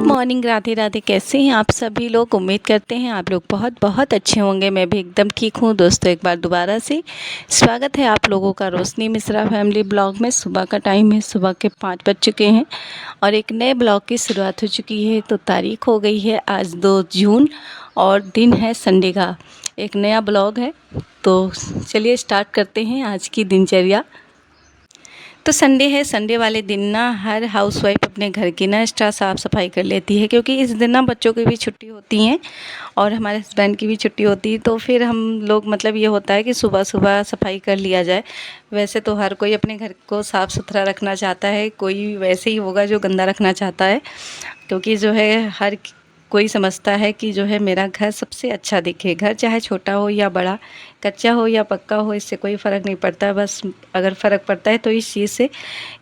Morning, Radhe Radhe. कैसे हैं आप सभी लोग? उम्मीद करते हैं आप लोग बहुत बहुत अच्छे होंगे। मैं भी एकदम ठीक हूँ। दोस्तों, एक बार दोबारा से स्वागत है आप लोगों का रोशनी मिश्रा फैमिली ब्लॉग में। सुबह का टाइम है, सुबह के 5 बज चुके हैं और एक नए ब्लॉग की शुरुआत हो चुकी है। तो तारीख हो गई है आज 2 जून और दिन है संडे का। एक नया ब्लॉग है, तो चलिए स्टार्ट करते हैं आज की दिनचर्या। तो संडे है, संडे वाले दिन ना हर हाउसवाइफ अपने घर की ना एक्स्ट्रा साफ़ सफाई कर लेती है, क्योंकि इस दिन ना बच्चों की भी छुट्टी होती हैं और हमारे हस्बैंड की भी छुट्टी होती है। तो फिर हम लोग मतलब ये होता है कि सुबह सुबह सफाई कर लिया जाए। वैसे तो हर कोई अपने घर को साफ़ सुथरा रखना चाहता है, कोई वैसे ही होगा जो गंदा रखना चाहता है, क्योंकि जो है हर कोई समझता है कि जो है मेरा घर सबसे अच्छा दिखे। घर चाहे छोटा हो या बड़ा, कच्चा हो या पक्का हो, इससे कोई फ़र्क नहीं पड़ता। बस अगर फ़र्क पड़ता है तो इस चीज़ से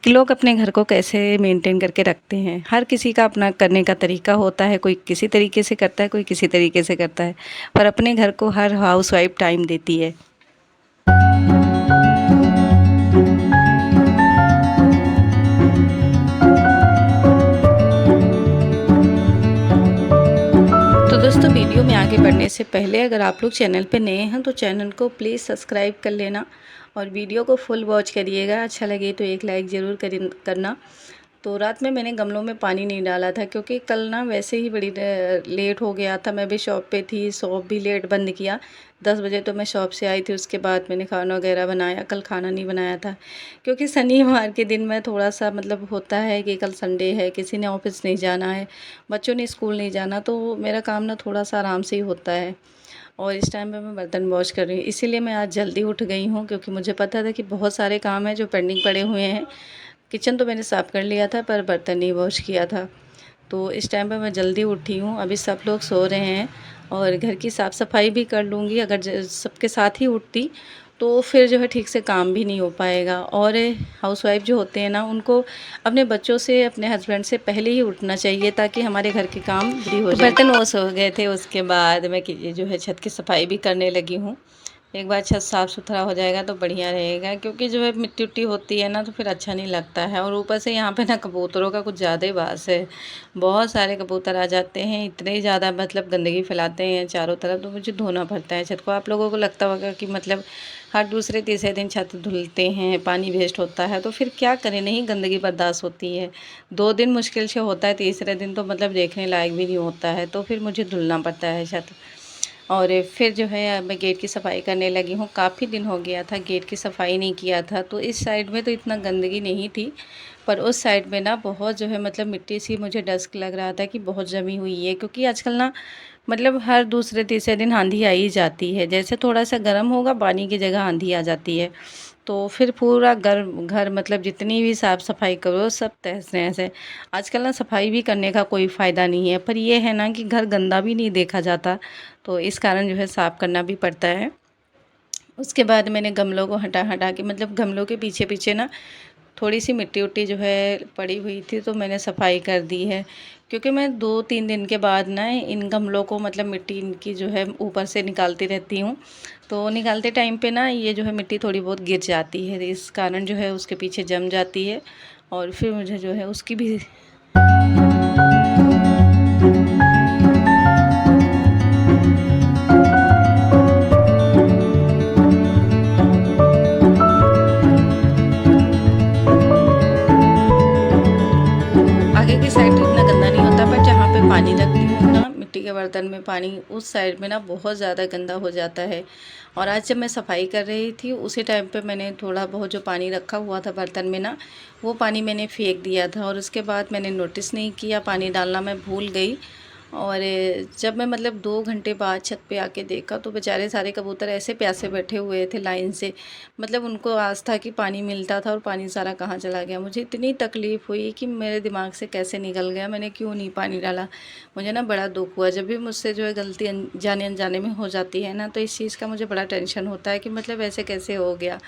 कि लोग अपने घर को कैसे मेंटेन करके रखते हैं। हर किसी का अपना करने का तरीका होता है, कोई किसी तरीके से करता है, कोई किसी तरीके से करता है, पर अपने घर को हर हाउसवाइफ टाइम देती है। तो दोस्तों, वीडियो में आगे बढ़ने से पहले अगर आप लोग चैनल पे नए हैं तो चैनल को प्लीज़ सब्सक्राइब कर लेना और वीडियो को फुल वॉच करिएगा। अच्छा लगे तो एक लाइक ज़रूर करना। तो रात में मैंने गमलों में पानी नहीं डाला था, क्योंकि कल ना वैसे ही बड़ी लेट हो गया था। मैं भी शॉप पे थी, शॉप भी लेट बंद किया। 10 बजे तो मैं शॉप से आई थी, उसके बाद मैंने खाना वगैरह बनाया। कल खाना नहीं बनाया था, क्योंकि शनिवार के दिन में थोड़ा सा मतलब होता है कि कल संडे है, किसी ने ऑफिस नहीं जाना है, बच्चों ने स्कूल नहीं जाना, तो मेरा काम ना थोड़ा सा आराम से ही होता है। और इस टाइम पे मैं बर्तन वॉश कर रही हूँ, इसीलिए मैं आज जल्दी उठ गई हूँ, क्योंकि मुझे पता था कि बहुत सारे काम हैं जो पेंडिंग पड़े हुए हैं। किचन तो मैंने साफ़ कर लिया था, पर बर्तन नहीं वॉश किया था। तो इस टाइम पे मैं जल्दी उठी हूँ। अभी सब लोग सो रहे हैं और घर की साफ़ सफाई भी कर लूँगी। अगर सबके साथ ही उठती तो फिर जो है ठीक से काम भी नहीं हो पाएगा। और हाउसवाइफ जो होते हैं ना, उनको अपने बच्चों से, अपने हस्बैंड से पहले ही उठना चाहिए, ताकि हमारे घर के काम फ्री हो जाए। बर्तन वॉश हो गए थे, उसके बाद मैं जो है छत की सफाई भी करने लगी हूँ। एक बार छत साफ़ सुथरा हो जाएगा तो बढ़िया रहेगा, क्योंकि जो है मिट्टी उट्टी होती है ना तो फिर अच्छा नहीं लगता है। और ऊपर से यहाँ पे ना कबूतरों का कुछ ज़्यादा ही वास है। बहुत सारे कबूतर आ जाते हैं, इतने ज़्यादा मतलब गंदगी फैलाते हैं चारों तरफ, तो मुझे धोना पड़ता है छत को। आप लोगों को लगता होगा कि मतलब हर दूसरे तीसरे दिन छत धुलते हैं, पानी वेस्ट होता है, तो फिर क्या करें, नहीं गंदगी बर्दाश्त होती है। 2 दिन मुश्किल से होता है, तीसरे दिन तो मतलब देखने लायक भी नहीं होता है, तो फिर मुझे धुलना पड़ता है छत। और फिर जो है मैं गेट की सफाई करने लगी हूँ। काफ़ी दिन हो गया था गेट की सफाई नहीं किया था। तो इस साइड में तो इतना गंदगी नहीं थी, पर उस साइड में ना बहुत जो है मतलब मिट्टी सी, मुझे डस्ट लग रहा था कि बहुत जमी हुई है, क्योंकि आजकल ना मतलब हर दूसरे तीसरे दिन आंधी आ ही जाती है। जैसे थोड़ा सा गर्म होगा, पानी की जगह आंधी आ जाती है, तो फिर पूरा घर मतलब जितनी भी साफ़ सफाई करो सब तहस नहस है। आजकल ना सफाई भी करने का कोई फ़ायदा नहीं है, पर ये है ना कि घर गंदा भी नहीं देखा जाता, तो इस कारण जो है साफ़ करना भी पड़ता है। उसके बाद मैंने गमलों को हटा हटा के, मतलब गमलों के पीछे पीछे ना थोड़ी सी मिट्टी उट्टी जो है पड़ी हुई थी, तो मैंने सफाई कर दी है। क्योंकि मैं 2-3 दिन के बाद ना इन गमलों को मतलब मिट्टी इनकी जो है ऊपर से निकालती रहती हूँ। तो निकालते टाइम पे ना ये जो है मिट्टी थोड़ी बहुत गिर जाती है, इस कारण जो है उसके पीछे जम जाती है और फिर मुझे जो है उसकी भी आगे की साइड तो इतना गंदा नहीं होता, पर जहाँ पे पानी रखती हूँ ना मिट्टी के बर्तन में पानी, उस साइड में ना बहुत ज़्यादा गंदा हो जाता है। और आज जब मैं सफाई कर रही थी उसी टाइम पे मैंने थोड़ा बहुत जो पानी रखा हुआ था बर्तन में ना, वो पानी मैंने फेंक दिया था। और उसके बाद मैंने नोटिस नहीं किया, पानी डालना मैं भूल गई। और जब मैं मतलब 2 घंटे बाद छत पे आके देखा, तो बेचारे सारे कबूतर ऐसे प्यासे बैठे हुए थे लाइन से। मतलब उनको आस था कि पानी मिलता था, और पानी सारा कहाँ चला गया। मुझे इतनी तकलीफ़ हुई कि मेरे दिमाग से कैसे निकल गया, मैंने क्यों नहीं पानी डाला। मुझे ना बड़ा दुख हुआ। जब भी मुझसे जो है गलती जाने अनजाने में हो जाती है ना, तो इस चीज़ का मुझे बड़ा टेंशन होता है कि मतलब ऐसे कैसे हो गया।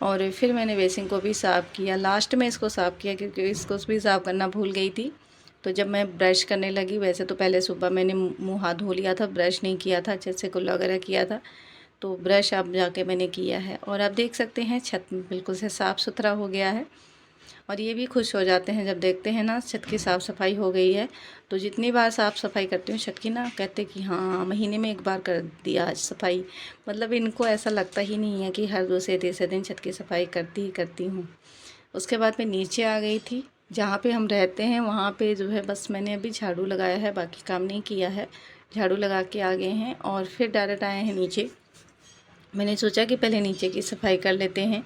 और फिर मैंने बेसिन को भी साफ़ किया, लास्ट में इसको साफ़ किया, क्योंकि इसको भी साफ़ करना भूल गई थी। तो जब मैं ब्रश करने लगी, वैसे तो पहले सुबह मैंने मुँह हाथ धो लिया था, ब्रश नहीं किया था, अच्छे से कुल्ला वगैरह किया था, तो ब्रश अब जाके मैंने किया है। और आप देख सकते हैं छत बिल्कुल से साफ़ सुथरा हो गया है। और ये भी खुश हो जाते हैं जब देखते हैं ना छत की साफ़ सफाई हो गई है। तो जितनी बार साफ़ सफाई करती हूँ छत की ना, कहते कि हाँ महीने में एक बार कर दिया आज सफाई। मतलब इनको ऐसा लगता ही नहीं है कि हर दूसरे तीसरे दिन छत की सफाई करती ही करती हूँ। उसके बाद मैं नीचे आ गई थी, जहाँ पे हम रहते हैं वहाँ पे जो है बस मैंने अभी झाड़ू लगाया है, बाकी काम नहीं किया है। झाड़ू लगा के आ गए हैं और फिर डायरेक्ट आए हैं नीचे। मैंने सोचा कि पहले नीचे की सफाई कर लेते हैं,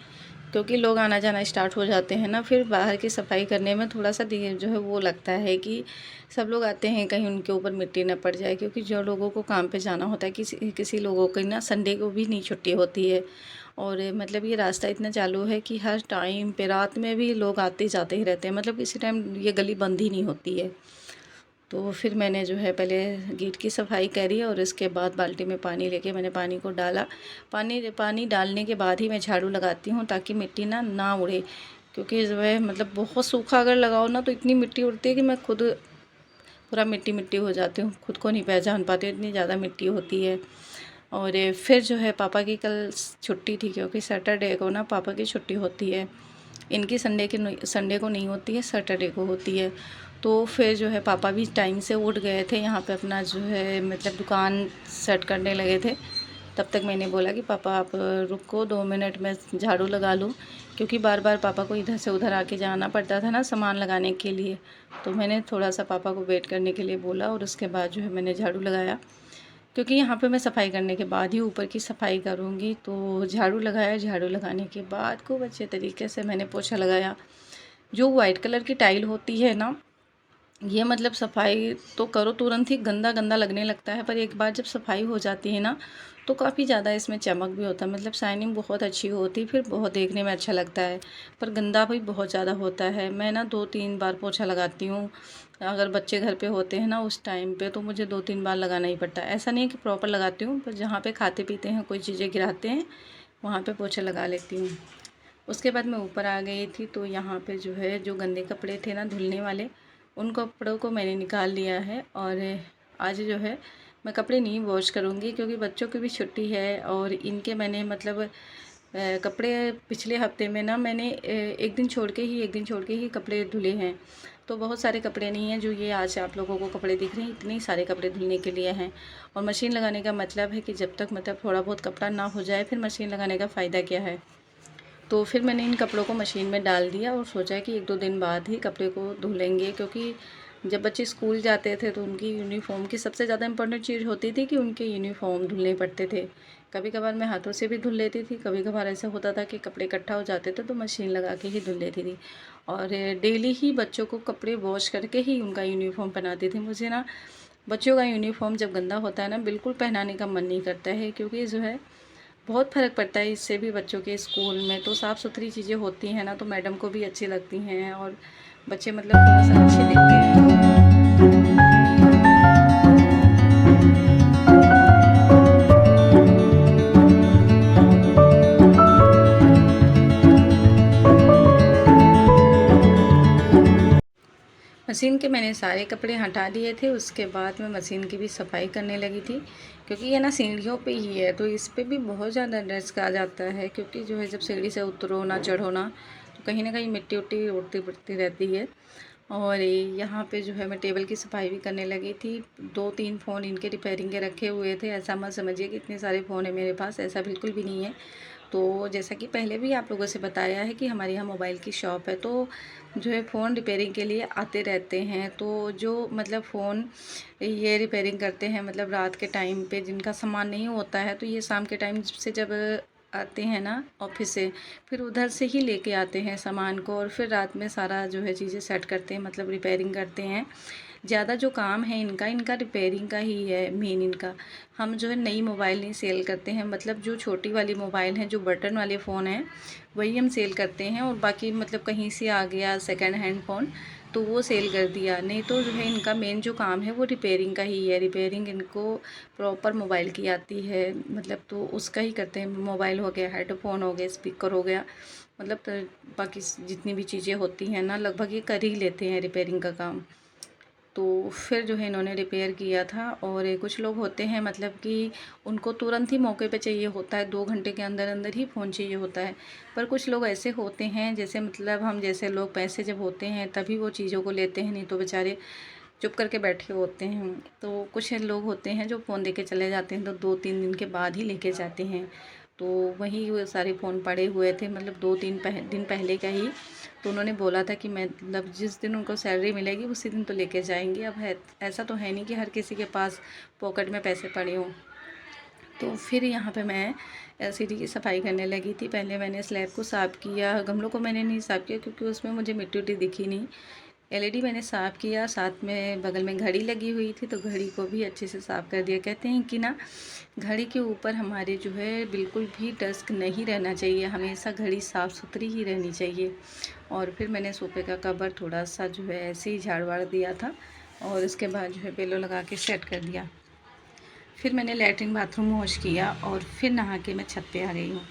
क्योंकि लोग आना जाना स्टार्ट हो जाते हैं ना, फिर बाहर की सफाई करने में थोड़ा सा देर जो है वो लगता है कि सब लोग आते हैं कहीं उनके ऊपर मिट्टी न पड़ जाए। क्योंकि जो लोगों को काम पे जाना होता है, किसी किसी लोगों की ना संडे को भी नहीं छुट्टी होती है। और मतलब ये रास्ता इतना चालू है कि हर टाइम पे रात में भी लोग आते जाते ही रहते हैं, मतलब किसी टाइम ये गली बंद ही नहीं होती है। तो फिर मैंने जो है पहले गेट की सफाई करी और इसके बाद बाल्टी में पानी लेके मैंने पानी को डाला। पानी डालने के बाद ही मैं झाड़ू लगाती हूँ, ताकि मिट्टी ना उड़े। क्योंकि जो है मतलब बहुत सूखा अगर लगाओ ना तो इतनी मिट्टी उड़ती है कि मैं खुद पूरा मिट्टी मिट्टी हो जाती हूँ, खुद को नहीं पहचान पाती हूँ, इतनी ज़्यादा मिट्टी होती है। और फिर जो है पापा की कल छुट्टी थी, क्योंकि सैटरडे को ना पापा की छुट्टी होती है। इनकी संडे को नहीं होती है, सैटरडे को होती है। तो फिर जो है पापा भी टाइम से उठ गए थे, यहाँ पे अपना जो है मतलब दुकान सेट करने लगे थे। तब तक मैंने बोला कि पापा आप रुको 2 मिनट में झाड़ू लगा लूँ, क्योंकि बार बार पापा को इधर से उधर आके जाना पड़ता था ना सामान लगाने के लिए। तो मैंने थोड़ा सा पापा को वेट करने के लिए बोला और उसके बाद जो है मैंने झाड़ू लगाया, क्योंकि यहाँ पे मैं सफाई करने के बाद ही ऊपर की सफाई करूँगी। तो झाड़ू लगाया, झाड़ू लगाने के बाद खूब अच्छे तरीके से मैंने पोछा लगाया। जो वाइट कलर की टाइल होती है ना, ये मतलब सफाई तो करो तुरंत ही गंदा गंदा लगने लगता है, पर एक बार जब सफाई हो जाती है ना तो काफ़ी ज़्यादा इसमें चमक भी होता है, मतलब शाइनिंग बहुत अच्छी होती है, फिर बहुत देखने में अच्छा लगता है। पर गंदा भी बहुत ज़्यादा होता है। मैं ना 2-3 बार पोछा लगाती हूँ। अगर बच्चे घर पे होते हैं ना उस टाइम पे तो मुझे 2-3 बार लगाना ही पड़ता है। ऐसा नहीं है कि प्रॉपर लगाती हूँ, पर जहाँ पे खाते पीते हैं कोई चीज़ें गिराते हैं वहाँ पे पोछा लगा लेती हूँ। उसके बाद मैं ऊपर आ गई थी, तो यहाँ पे जो है जो गंदे कपड़े थे ना धुलने वाले, उन कपड़ों को मैंने निकाल लिया है। और आज जो है मैं कपड़े नहीं वॉश करूँगी, क्योंकि बच्चों की भी छुट्टी है और इनके मैंने मतलब कपड़े पिछले हफ्ते में ना मैंने एक दिन छोड़ के ही कपड़े धुले हैं। तो बहुत सारे कपड़े नहीं हैं जो ये आज आप लोगों को कपड़े दिख रहे हैं, इतने सारे कपड़े धुलने के लिए हैं। और मशीन लगाने का मतलब है कि जब तक मतलब थोड़ा बहुत कपड़ा ना हो जाए फिर मशीन लगाने का फ़ायदा क्या है। तो फिर मैंने इन कपड़ों को मशीन में डाल दिया और सोचा कि 1-2 दिन बाद ही कपड़े को धुलेंगे, क्योंकि जब बच्चे स्कूल जाते थे तो उनकी यूनिफ़ॉर्म की सबसे ज़्यादा इम्पोर्टेंट चीज़ होती थी कि उनके यूनिफ़ॉर्म धुलने पड़ते थे। कभी कभार मैं हाथों से भी धुल लेती थी, कभी कभार ऐसा होता था कि कपड़े इकट्ठा हो जाते थे तो मशीन लगा के ही धुल लेती थी। और डेली ही बच्चों को कपड़े वॉश करके ही उनका यूनिफ़ॉर्म पहनाती थी। मुझे ना बच्चों का यूनिफ़ॉर्म जब गंदा होता है ना बिल्कुल पहनाने का मन नहीं करता है, क्योंकि जो है बहुत फ़र्क पड़ता है इससे भी। बच्चों के स्कूल में तो साफ़ सुथरी चीज़ें होती हैं ना, तो मैडम को भी अच्छी लगती हैं और बच्चे मतलब थोड़ा सा अच्छे दिखते हैं। मशीन के मैंने सारे कपड़े हटा दिए थे, उसके बाद मैं मशीन की भी सफाई करने लगी थी। क्योंकि ये ना सीढ़ियों पे ही है तो इस पे भी बहुत ज़्यादा डस्ट आ जाता है, क्योंकि जो है जब सीढ़ी से उतरो ना चढ़ो ना तो कहीं ना कहीं मिट्टी उट्टी उड़ती पड़ती रहती है। और यहाँ पे जो है मैं टेबल की सफाई भी करने लगी थी। 2-3 फ़ोन इनके रिपेयरिंग के रखे हुए थे। ऐसा मत समझिए कि इतने सारे फ़ोन है मेरे पास, ऐसा बिल्कुल भी नहीं है। तो जैसा कि पहले भी आप लोगों से बताया है कि हमारे यहाँ मोबाइल की शॉप है, तो जो है फ़ोन रिपेयरिंग के लिए आते रहते हैं। तो जो मतलब फ़ोन ये रिपेयरिंग करते हैं मतलब रात के टाइम पे जिनका सामान नहीं होता है, तो ये शाम के टाइम से जब आते हैं ना ऑफिस से, फिर उधर से ही लेके आते हैं सामान को और फिर रात में सारा जो है चीज़ें सेट करते हैं, मतलब रिपेयरिंग करते हैं। ज़्यादा जो काम है इनका रिपेयरिंग का ही है मेन इनका। हम जो है नई मोबाइल नहीं सेल करते हैं, मतलब जो छोटी वाली मोबाइल हैं जो बटन वाले फ़ोन हैं वही हम सेल करते हैं। और बाकी मतलब कहीं से आ गया सेकंड हैंड फ़ोन तो वो सेल कर दिया, नहीं तो जो है इनका मेन जो काम है वो रिपेयरिंग का ही है। रिपेयरिंग इनको प्रॉपर मोबाइल की आती है, मतलब तो उसका ही करते हैं। मोबाइल हो गया, हेडफोन हो गए, स्पीकर हो गया, मतलब तो बाकी जितनी भी चीज़ें होती हैं ना लगभग ये कर ही लेते हैं रिपेयरिंग का काम। तो फिर जो है इन्होंने रिपेयर किया था। और कुछ लोग होते हैं मतलब कि उनको तुरंत ही मौके पे चाहिए होता है, 2 घंटे के अंदर अंदर ही फ़ोन चाहिए होता है। पर कुछ लोग ऐसे होते हैं जैसे मतलब हम जैसे लोग पैसे जब होते हैं तभी वो चीज़ों को लेते हैं, नहीं तो बेचारे चुप करके बैठे होते हैं। तो कुछ लोग होते हैं जो फ़ोन देके चले जाते हैं तो 2-3 दिन के बाद ही लेके जाते हैं। तो वही वो सारे फ़ोन पड़े हुए थे, मतलब 2-3 दिन पहले का ही। तो उन्होंने बोला था कि मतलब जिस दिन उनको सैलरी मिलेगी उसी दिन तो लेके जाएंगे। अब है ऐसा तो है नहीं कि हर किसी के पास पॉकेट में पैसे पड़े हों। तो फिर यहाँ पे मैं सीढ़ी की सफाई करने लगी थी। पहले मैंने स्लैब को साफ़ किया, गमलों को मैंने नहीं साफ़ किया क्योंकि उसमें मुझे मिट्टी उट्टी दिखी नहीं। एलईडी मैंने साफ़ किया, साथ में बगल में घड़ी लगी हुई थी तो घड़ी को भी अच्छे से साफ़ कर दिया। कहते हैं कि ना घड़ी के ऊपर हमारे जो है बिल्कुल भी डस्ट नहीं रहना चाहिए, हमेशा घड़ी साफ़ सुथरी ही रहनी चाहिए। और फिर मैंने सोफ़े का कवर थोड़ा सा जो है ऐसे ही झाड़ वाड़ दिया था और उसके बाद जो है पिलो लगा के सेट कर दिया। फिर मैंने लैट्रिन बाथरूम वॉश किया और फिर नहा के मैं छत पे आ गई हूँ।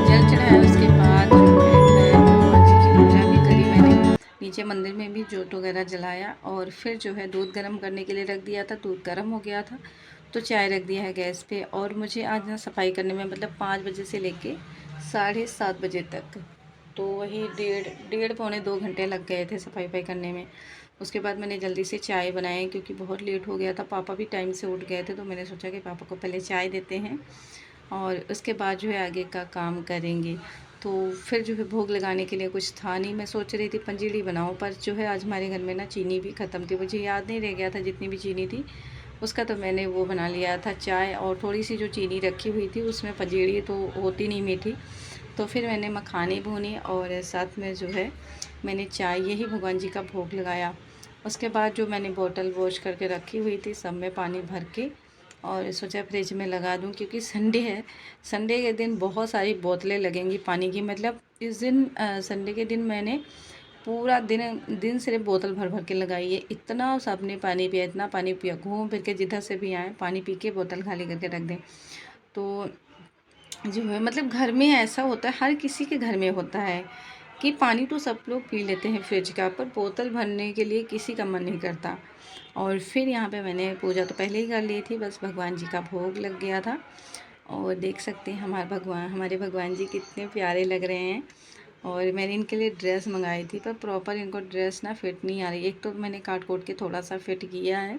जल चढ़ाया, उसके बाद जो है मैं भगवान जी की पूजा भी करी मैंने। नीचे मंदिर में भी जोत वगैरह जलाया और फिर जो है दूध गर्म करने के लिए रख दिया था। दूध गर्म हो गया था तो चाय रख दिया है गैस पे। और मुझे आज ना सफाई करने में मतलब 5 बजे से लेके 7:30 बजे तक, तो वही डेढ़ पौने 2 घंटे लग गए थे सफाई वफाई करने में। उसके बाद मैंने जल्दी से चाय बनाई क्योंकि बहुत लेट हो गया था। पापा भी टाइम से उठ गए थे तो मैंने सोचा कि पापा को पहले चाय देते हैं और उसके बाद जो है आगे का काम करेंगे। तो फिर जो है भोग लगाने के लिए कुछ था नहीं। मैं सोच रही थी पंजीरी बनाऊं, पर जो है आज हमारे घर में ना चीनी भी ख़त्म थी। मुझे याद नहीं रह गया था जितनी भी चीनी थी उसका, तो मैंने वो बना लिया था चाय। और थोड़ी सी जो चीनी रखी हुई थी उसमें पंजीरी तो होती नहीं मीठी, तो फिर मैंने मखाने भूनी और साथ में जो है मैंने चाय, यही भगवान जी का भोग लगाया। उसके बाद जो मैंने बोतल वॉश करके रखी हुई थी सब में पानी भर के और सोचा फ्रिज में लगा दूं क्योंकि संडे है। संडे के दिन बहुत सारी बोतलें लगेंगी पानी की। मतलब इस दिन संडे के दिन मैंने पूरा दिन दिन सिर्फ बोतल भर भर के लगाई है। इतना सबने पानी पिया, इतना पानी पिया, घूम फिर के जिधर से भी आए पानी पी के बोतल खाली करके रख दें। तो जो है मतलब घर में ऐसा होता है, हर किसी के घर में होता है कि पानी तो सब लोग पी लेते हैं फ्रिज का, पर बोतल भरने के लिए किसी का मन नहीं करता। और फिर यहाँ पे मैंने पूजा तो पहले ही कर ली थी, बस भगवान जी का भोग लग गया था। और देख सकते हैं हमारे भगवान जी कितने प्यारे लग रहे हैं। और मैंने इनके लिए ड्रेस मंगाई थी पर प्रॉपर इनको ड्रेस ना फिट नहीं आ रही। एक तो मैंने काट कोट के थोड़ा सा फिट किया है,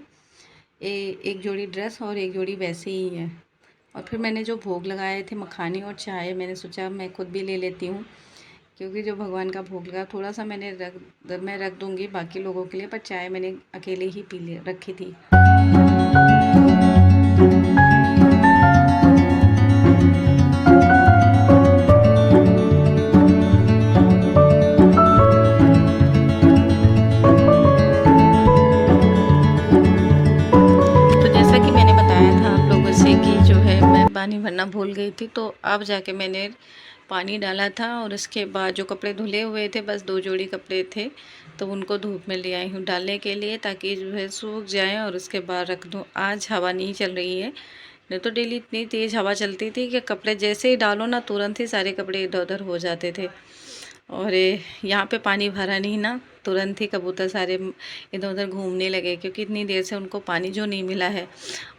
एक जोड़ी ड्रेस और एक जोड़ी वैसे ही है। और फिर मैंने जो भोग लगाए थे मखानी और चाय, मैंने सोचा मैं खुद भी ले लेती हूँ क्योंकि जो भगवान का भोग लगा थोड़ा सा मैं रख दूँगी बाकी लोगों के लिए, पर चाय मैंने अकेले ही पी ले रखी थी। तो जैसा कि मैंने बताया था आप लोगों से कि जो है मैं पानी भरना भूल गई थी, तो अब जाके मैंने पानी डाला था। और उसके बाद जो कपड़े धुले हुए थे, बस 2 जोड़ी कपड़े थे, तो उनको धूप में ले आई हूँ डालने के लिए ताकि जो है सूख जाए और उसके बाद रख दूँ। आज हवा नहीं चल रही है, नहीं तो डेली इतनी तेज़ हवा चलती थी कि कपड़े जैसे ही डालो ना तुरंत ही सारे कपड़े इधर उधर हो जाते थे। और यहाँ पे पानी भरा नहीं ना, तुरंत ही कबूतर सारे इधर उधर घूमने लगे क्योंकि इतनी देर से उनको पानी जो नहीं मिला है।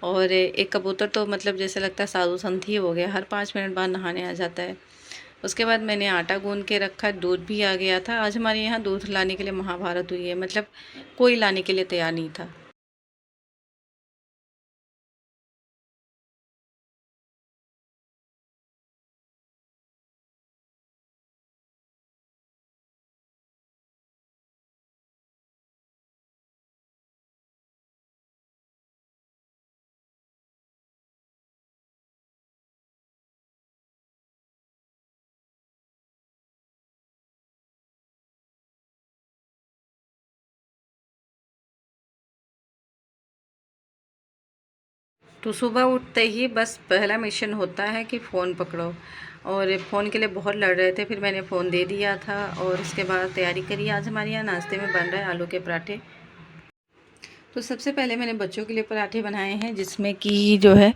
और एक कबूतर तो मतलब जैसे लगता है साधु संत ही हो गया, हर 5 मिनट बाद नहाने आ जाता है। उसके बाद मैंने आटा गूंद के रखा, दूध भी आ गया था। आज हमारे यहाँ दूध लाने के लिए महाभारत हुई है, मतलब कोई लाने के लिए तैयार नहीं था। तो सुबह उठते ही बस पहला मिशन होता है कि फ़ोन पकड़ो, और फ़ोन के लिए बहुत लड़ रहे थे, फिर मैंने फ़ोन दे दिया था। और उसके बाद तैयारी करी। आज हमारे यहाँ नाश्ते में बन रहा है आलू के पराठे। तो सबसे पहले मैंने बच्चों के लिए पराठे बनाए हैं, जिसमें कि जो है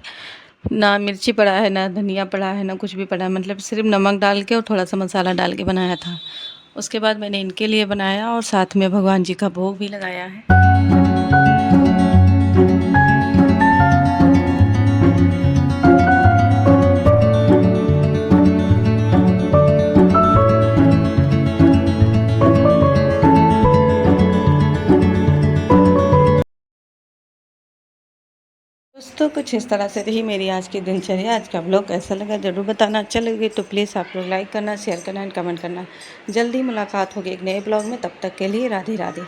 ना मिर्ची पड़ा है, ना धनिया पड़ा है, ना कुछ भी पड़ा है, मतलब सिर्फ नमक डाल के और थोड़ा सा मसाला डाल के बनाया था। उसके बाद मैंने इनके लिए बनाया और साथ में भगवान जी का भोग भी लगाया है। दोस्तों कुछ इस तरह से रही मेरी आज की दिनचर्या। आज का ब्लॉग कैसा लगा ज़रूर बताना। अच्छा लगे तो प्लीज़ आप लोग लाइक करना, शेयर करना एंड कमेंट करना। जल्दी मुलाकात होगी एक नए ब्लॉग में, तब तक के लिए राधे राधे।